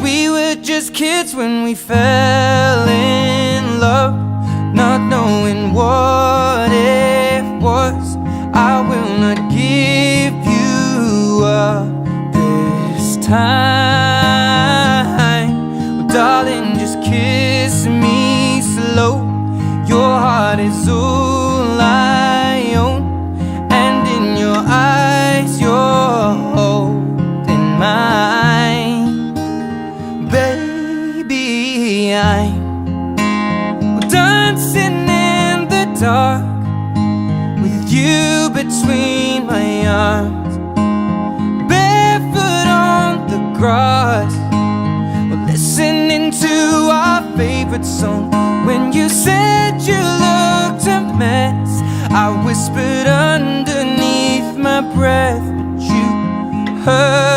we were just kids when we fell in love, not knowing what it was. I will not give you up this time. Well, darling, just kiss me slow. Your heart is all I own, and in your eyes you're holding mine. Baby, I'm dancing in the dark with you between my arms, barefoot on the grass. We're listening to our favorite song. When you said you looked a mess, I whispered underneath my breath, but you heard.